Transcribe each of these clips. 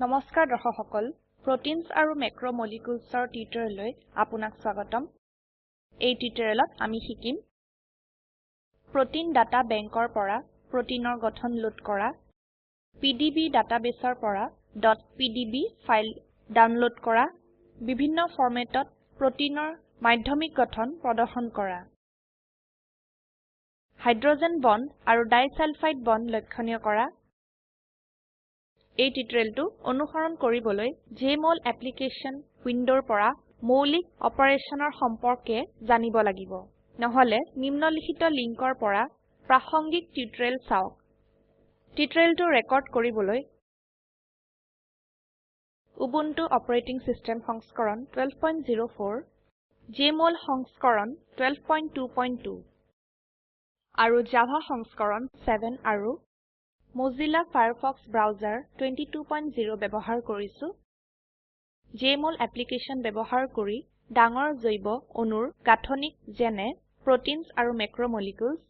নমস্কাৰ দৰ্শক সকল প্ৰটিনছ আৰু মেক্ৰোমলিকিউলছৰ টিউটৰিয়েললৈ আপোনাক স্বাগতম এই টিউটৰিয়েলত আমি শিকিম প্ৰটিন ডাটা বেংকৰ পৰা প্ৰটিনৰ গঠন লোড কৰা পিডিবি ডাটাবেছৰ পৰা .pdb ফাইল ডাউনলোড কৰা বিভিন্ন ফৰমেটত প্ৰটিনৰ মাধ্যমিক গঠন প্ৰদৰ্শন কৰা হাইড্ৰোজেন বন্ড আৰু ডাইসালফাইড বন্ড লক্ষণীয় কৰা এই টিউটোৰিয়েলটো অনুসৰণ কৰিবলৈ জেএমঅল এপ্লিকেশন উইন্ডোৰ পৰা মৌলিক অপাৰেশনৰ সম্পৰ্কে জানিব লাগিব নহলে নিম্নলিখিত লিংকৰ পৰা প্ৰাসংগিক টিউটোৰিয়েল চাওক টিউটোৰিয়েলটো ৰেকৰ্ড কৰিবলৈ উবুন্টু অপাৰেটিং সিস্টেম সংস্কৰণ 1204 জেএমঅল সংস্কৰণ 1222 আৰু জাভা সংস্কৰণ 7 আৰু Mozilla Firefox browser 22.0 ব্যৱহাৰ কৰিছো জেএমঅল এপ্লিকেশন ব্যৱহাৰ কৰি ডাঙৰ জৈৱ অণুৰ গাঠনিক যেনে প্ৰটিনছ আৰু মেক্ৰোমলিকিউলছ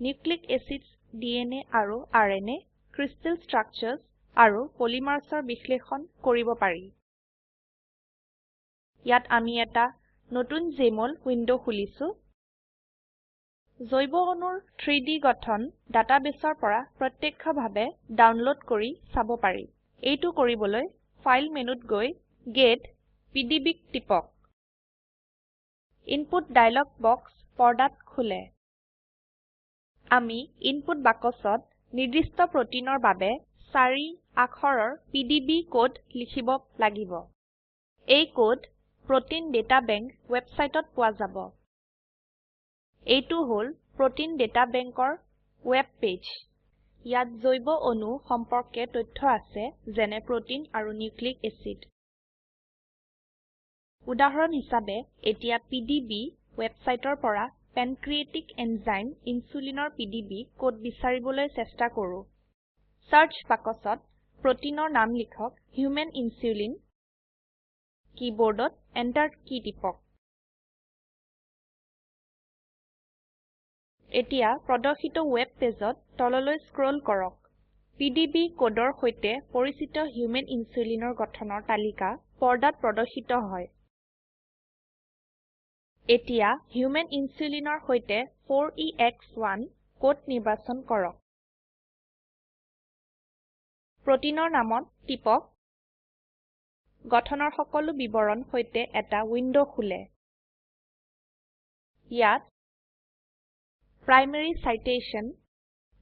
নিউক্লিক এচিডছ ডিএনএ আৰু আৰএনএ ক্ৰিষ্টেল ষ্ট্ৰাকচাৰ্ছ আৰু পলিমাৰ্ছৰ বিশ্লেষণ কৰিব পাৰি ইয়াত আমি এটা নতুন জেএমঅল উইন্ডো খুলিছো জৈৱ অণুৰ 3D গঠন ডাটাবেছৰ পৰা প্ৰত্যক্ষভাৱে ডাউনলোড কৰি চাব পাৰি এইটো কৰিবলৈ ফাইল মেনুত গৈ গেট পিডিবি টিপক ইনপুট ডায়লগ বক্স পৰ্দাত খোলে আমি ইনপুট বাকচত নিৰ্দিষ্ট প্ৰটিনৰ বাবে 4 আখৰৰ পিডিবি কোড লিখিব লাগিব এই কোড প্ৰটিন ডাটা বেংক ওয়েবসাইটত পোৱা যাব এইটো হল প্ৰটিন ডাটা বেংকৰ ওয়েব পেজ ইয়াত জৈৱ অণু সম্পৰ্কে তথ্য আছে যেনে প্ৰটিন আৰু নিউক্লিক এচিড উদাহৰণ হিচাপে এতিয়া পিডিবি ওয়েবসাইটৰ পৰা পেনক্ৰিয়েটিক এনজাইম ইনসুলিনৰ পিডিবি কোড বিচাৰিবলৈ চেষ্টা কৰো সাৰ্চ বাকচত প্ৰটিনৰ নাম লিখক হিউম্যান ইনসুলিন কিবৰ্ডত এন্টাৰ কি টিপক এতিয়া প্ৰদৰ্শিত ওয়েব পেজত তললৈ স্ক্ৰোল কৰক পিডিবি কোডৰ সৈতে পৰিচিত হিউম্যান ইনসুলিনৰ গঠনৰ তালিকা পৰ্দাত প্ৰদৰ্শিত হয় এতিয়া হিউম্যান ইনসুলিনৰ সৈতে 4ex1 কোড নিৰ্বাচন কৰক প্ৰটিনৰ নামত টিপক গঠনৰ সকলো বিৱৰণ সৈতে এটা উইন্ডো খোলে ইয়াত Primary citation,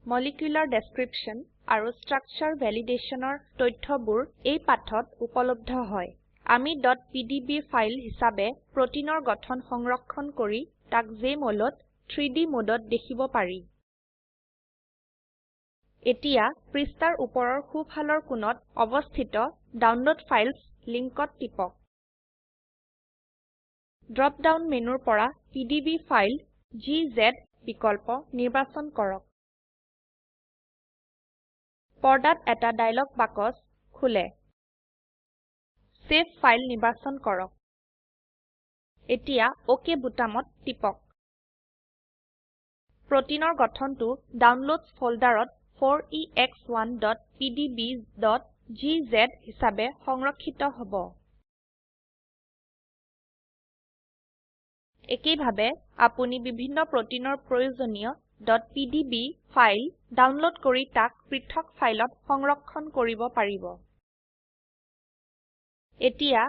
molecular description আৰু structure validationৰ তথ্যবোৰ এই পাঠত উপলব্ধ হয় আমি .pdb ফাইল হিসাবে প্ৰটিনৰ গঠন সংৰক্ষণ কৰি তাক জেএমঅলত 3D মোডত দেখিব পাৰি এতিয়া পৃষ্ঠাৰ ওপৰৰ সোঁফালৰ কোণত অৱস্থিত ডাউনলোড ফাইলছ লিংকত টিপক ড্ৰপ ডাউন মেনুৰ পৰা পিডিবি ফাইল GZ বিকল্প নিৰ্বাচন কৰক পৰ্দাত এটা ডায়লগ বাকচ খোলে সেভ ফাইল নিৰ্বাচন কৰক এতিয়া ওকে বুটামত টিপক প্ৰটিনৰ গঠনটো ডাউনলোডছ ফোল্ডাৰত 4ex1.pdb.gz হিসাবে সংৰক্ষিত হ'ব একেইভাবে আপুনি বিভিন্ন প্ৰটিনৰ প্ৰয়োজনীয় .pdb ফাইল ডাউনলোড কৰি তাক পৃথক ফাইলত সংৰক্ষণ কৰিব পাৰিব এতিয়া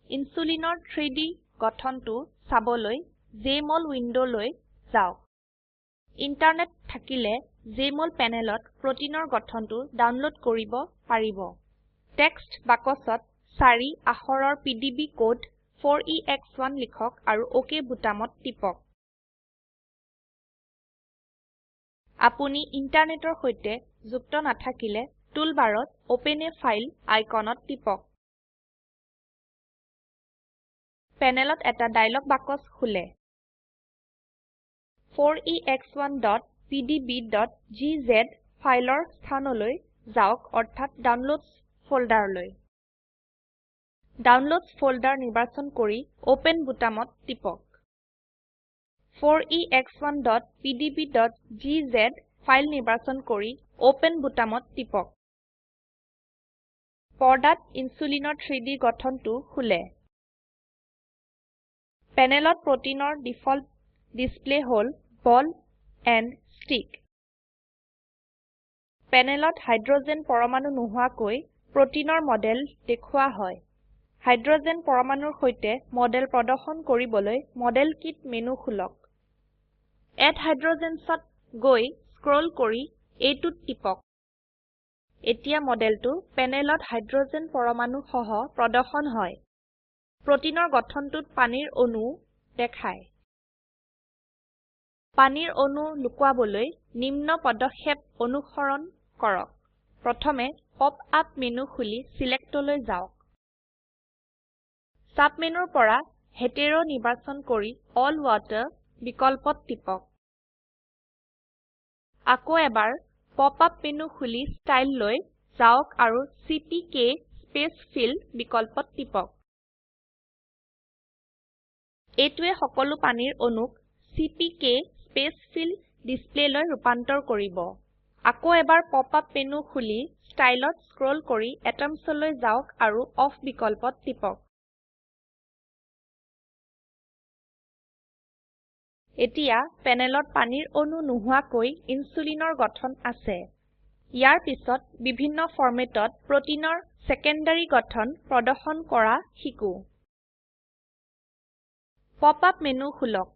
ইনসুলিনৰ 3D গঠনটো চাবলৈ জেএমঅল উইন্ডোলৈ যাওক ইন্টাৰনেট থাকিলে জেএমঅল প্যানেলত প্ৰটিনৰ গঠনটো ডাউনলোড কৰিব পাৰিব টেক্সট বাকচত 4 আখৰৰ পিডিবি কোড 4ex1 লিখক আৰু ওকে বুটামত টিপক আপুনি ইন্টাৰনেটৰ সৈতে যুক্ত নাথাকিলে টুলবাৰত ওপেন a ফাইল আইকনত টিপক প্যানেলত এটা ডায়লগ বাকচ খোলে 4ex1.pdb.gz ফাইলৰ স্থানলৈ যাওক অৰ্থাৎ ডাউনলোডছ ফোল্ডাৰলৈ ডাউনলোডছ ফোল্ডাৰ নিৰ্বাচন কৰি ওপেন বুটামত টিপক 4ex1.pdb.gz ফাইল নিৰ্বাচন কৰি ওপেন বুটামত টিপক পৰ্দাত ইনসুলিনৰ 3D গঠনটো খুলে। প্যানেলত প্ৰোটিনৰ default display hall ball and stick. প্যানেলত হাইড্ৰোজেন পৰমাণু নোহোৱাকৈ প্ৰোটিনৰ মডেল দেখুৱা হয়। হাইড্ৰোজেন পৰমাণুৰ সৈতে মডেল প্ৰদৰ্শন কৰিবলৈ মডেল কিট মেনু খুলক। এড হাইড্ৰোজেন্সত গৈ স্ক্ৰল কৰি এইটোত টিপক। এতিয়া মডেলটো প্যানেলত হাইড্ৰোজেন পৰমাণু সহ প্ৰদৰ্শন হয়। প্ৰোটিনৰ গঠনটোত পানীৰ অণু দেখায়। পানীৰ অণু লুকুৱাবলৈ নিম্ন পদক্ষেপ অনুসৰণ কৰক। প্ৰথমে পপ আপ মেনু খুলি সিলেক্টলৈ যাওক। সাব মেনুৰ পৰা হেটেৰ নিৰ্বাচন কৰি অল ৱাটাৰ বিকল্পত টিপক। আকৌ এবাৰ পপ আপ মেনু খুলি ষ্টাইল লৈ যাওক আৰু চিপিকে স্পেচ ফিল বিকল্পত টিপক। এইটোৱে সকলো পানীৰ অণুক চিপিকে স্পেচ ফিল ডিসপ্লেলৈ ৰূপান্তৰ কৰিব। আকৌ এবাৰ পপ আপ মেনু খুলি ষ্টাইলত স্ক্ৰল কৰি এটমছলৈ যাওক আৰু অফ বিকল্পত টিপক। এতিয়া প্যানেলত পানীৰ অণু নোহোৱাকৈ ইনসুলিনৰ গঠন আছে। ইয়াৰ পিছত বিভিন্ন ফৰমেটত প্ৰোটিনৰ সেকেন্ডাৰী গঠন প্ৰদৰ্শন কৰা শিকো। পপ আপ মেনু খুলক।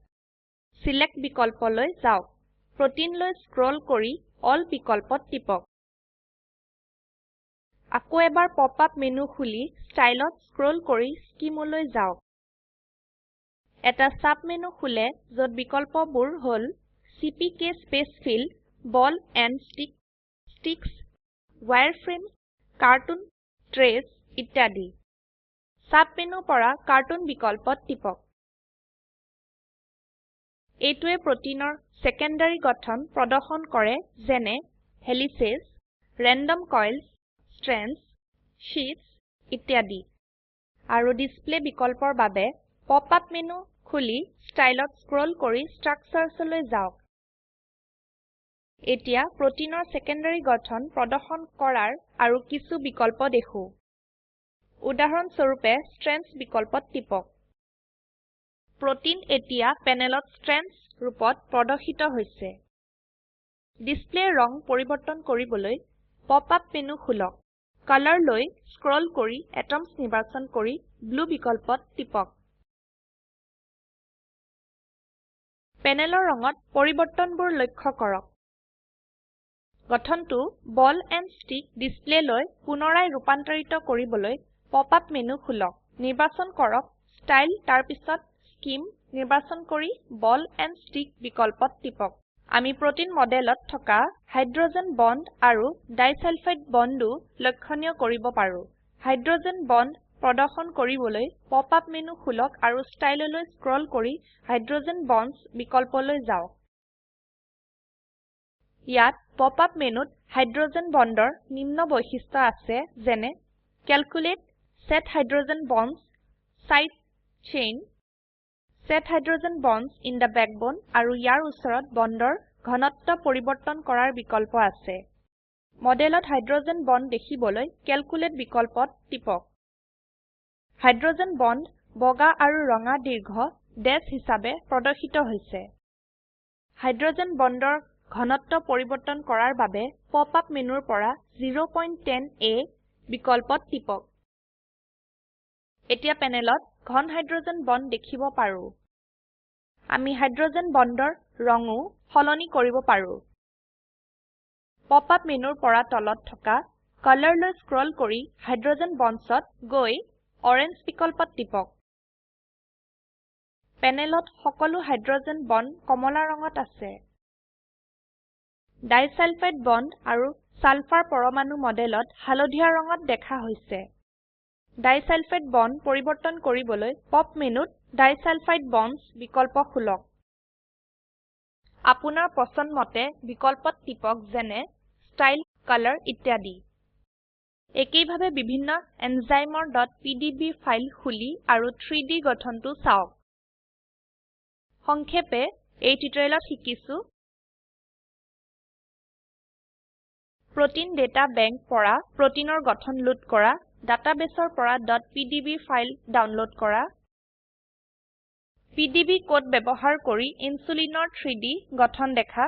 সিলেক্ট বিকল্পলৈ যাওক। প্ৰোটিনলৈ স্ক্ৰল কৰি অল বিকল্পত টিপক। আকৌ এবাৰ পপ আপ মেনু খুলি ষ্টাইলত স্ক্ৰল কৰি স্কিমলৈ যাওক। এটা সাব মেনু খুলে যত বিকল্পবোৰ হল CPK space fill, ball and stick, sticks, wireframe, cartoon, trace ইত্যাদি। সাব মেনু পৰা কাৰ্টুন বিকল্পত টিপক। এইটোৱে প্ৰোটিনৰ সেকেন্ডাৰী গঠন প্ৰদৰ্শন কৰে যেনে helices, random coils, strands, sheets ইত্যাদি। আৰু ডিসপ্লে বিকল্পৰ বাবে পপ আপ মেনু খুলি ষ্টাইলত স্ক্ৰল কৰি ষ্ট্ৰাকচাৰ্ছলৈ যাওক। এতিয়া প্ৰোটিনৰ সেকেন্ডাৰী গঠন প্ৰদৰ্শন কৰাৰ আৰু কিছু বিকল্প দেখো। উদাহৰণ স্বৰূপে ষ্ট্ৰেণ্ডছ বিকল্পত টিপক। প্ৰোটিন এতিয়া প্যানেলত ষ্ট্ৰেণ্ডছ ৰূপত প্ৰদৰ্শিত হৈছে। ডিসপ্লেৰ ৰং পৰিবৰ্তন কৰিবলৈ পপ আপ মেনু খুলক। কালাৰ লৈ স্ক্ৰল কৰি এটমছ নিৰ্বাচন কৰি ব্লু বিকল্পত টিপক। প্যানেলৰ ৰঙত পৰিবৰ্তনবোৰ লক্ষ্য কৰক। গঠনটো বল এণ্ড ষ্টিক ডিসপ্লেলৈ পুনৰায় ৰূপান্তৰিত কৰিবলৈ পপ আপ মেনু খুলক। নিৰ্বাচন কৰক ষ্টাইল তাৰ পিছত স্কিম নিৰ্বাচন কৰি বল এণ্ড ষ্টিক বিকল্পত টিপক। আমি প্ৰোটিন মডেলত থকা হাইড্ৰোজেন বন্ড আৰু ডাইসালফাইড বন্ডো লক্ষণীয় কৰিব পাৰো। হাইড্ৰোজেন বন্ড প্ৰদৰ্শন কৰিবলৈ পপ আপ মেনু খুলক আৰু ষ্টাইললৈ স্ক্ৰল কৰি হাইড্ৰোজেন বণ্ডছ বিকল্পলৈ যাওক। ইয়াত পপ আপ মেনুত হাইড্ৰোজেন বন্ডৰ নিম্ন বৈশিষ্ট্য আছে যেনে calculate, set hydrogen bonds, side chain, set hydrogen bonds in the backbone আৰু ইয়াৰ ওচৰত বন্ডৰ ঘনত্ব পৰিবৰ্তন কৰাৰ বিকল্প আছে। মডেলত হাইড্ৰোজেন বন্ড দেখিবলৈ ক্যালকুলেট বিকল্পত টিপক। হাইড্ৰোজেন বন্ড বগা আৰু ৰঙা দীৰ্ঘ ড্যাশ হিসাবে প্ৰদৰ্শিত হৈছে। হাইড্ৰোজেন বন্ডৰ ঘনত্ব পৰিবৰ্তন কৰাৰ বাবে পপ আপ মেনুৰ পৰা 0.10A বিকল্পত টিপক। এতিয়া প্যানেলত ঘন হাইড্ৰোজেন বন্ড দেখিব পাৰো। আমি হাইড্ৰোজেন বন্ডৰ ৰঙো সলনি কৰিব পাৰো। পপ আপ মেনুৰ পৰা তলত থকা কালাৰ লৈ স্ক্ৰল কৰি হাইড্ৰোজেন বণ্ডছত গৈ অৰেঞ্জ বিকল্পত টিপক। প্যানেলত সকলো হাইড্ৰোজেন বন্ড কমলা ৰঙত আছে। ডাইসালফাইড বন্ড আৰু সালফাৰ পৰমাণু মডেলত হালধীয়া ৰঙত দেখা হৈছে। ডাইসালফাইড বন্ড পৰিবৰ্তন কৰিবলৈ পপ মেনুত ডাইসালফাইড বণ্ডছ বিকল্প খুলক। আপোনাৰ পছন্দ মতে বিকল্পত টিপক যেনে ষ্টাইল, কালাৰ ইত্যাদি। একেইভাবে বিভিন্ন এনজাইমৰ .pdb ফাইল খুলি আৰু 3D গঠনটো চাওক। সংক্ষেপে এই টিউটোৰিয়েলত শিকিছো প্ৰোটিন ডাটা বেংক পৰা প্ৰোটিনৰ গঠন লোড কৰা, ডাটাবেসৰ পৰা .pdb ফাইল ডাউনলোড কৰা পিডিবি কোড ব্যবহাৰ কৰি ইনসুলিনৰ 3D গঠন দেখা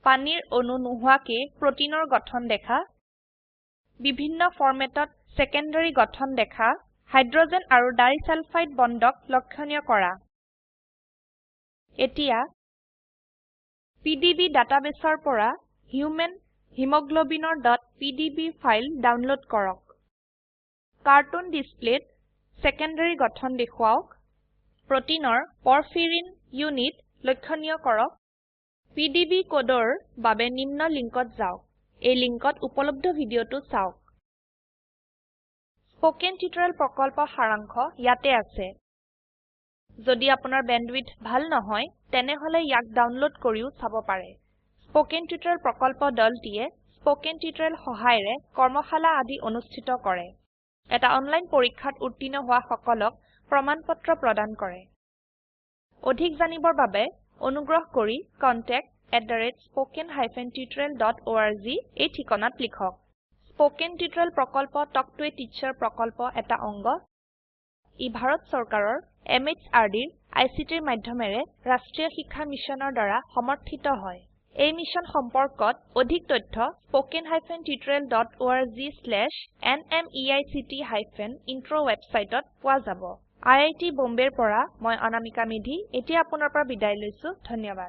পানীৰ অণু নোহোৱাকে প্ৰোটিনৰ গঠন দেখা বিভিন্ন ফৰম্যাটত সেকেন্ডাৰী গঠন দেখা হাইড্ৰোজেন আৰু ডাইসালফাইড বন্ডক লক্ষণীয় কৰা এতিয়া পিডিবি ডাটাবেসৰ পৰা হিউম্যান হিমোগ্লোবিনৰ .pdb ফাইল ডাউনলোড কৰক কাৰ্টুন ডিসপ্লেত সেকেন্ডাৰী গঠন দেখুৱাওক প্ৰোটিনৰ পৰফাইৰিন ইউনিট লক্ষণীয় কৰক পিডিবি কোডৰ বাবে নিম্ন লিংকত যাওক এই লিংকত উপলব্ধ ভিডিওটো চাওক স্পোকেন টিউটোৰিয়েল প্ৰকল্পৰ সাৰাংশ ইয়াতে আছে যদি আপোনাৰ বেণ্ডৱিডথ ভাল নহয় তেনেহলে ইয়াক ডাউনলোড কৰিও চাব পাৰে স্পোকেন টিউটোৰিয়েল প্ৰকল্প দলটিয়ে স্পোকেন টিউটোৰিয়েল সহায়েৰে কৰ্মশালা আদি অনুষ্ঠিত কৰে এটা অনলাইন পৰীক্ষাত উত্তীৰ্ণ হোৱা সকলক প্ৰমাণপত্ৰ প্ৰদান কৰে অধিক জানিবৰ বাবে অনুগ্ৰহ কৰি contact@spoken-tutorial.org এই ঠিকনাত লিখক স্পোকেন টিউটোৰিয়েল প্ৰকল্প টক টু এ টিচাৰ প্ৰকল্প এটা অংগ ই ভাৰত চৰকাৰৰ MHRDৰ ICTৰ মাধ্যমেৰে ৰাষ্ট্ৰীয় শিক্ষা মিছনৰ দ্বাৰা সমৰ্থিত হয় এই মিছন সম্পৰ্কত অধিক তথ্য spoken-tutorial.org/nmeict-intro ওয়েবসাইটত পোৱা যাব IIT বম্বেৰ পৰা মই অনামিকা মেধি এতিয়া আপোনাৰ পৰা বিদায় লৈছো ধন্যবাদ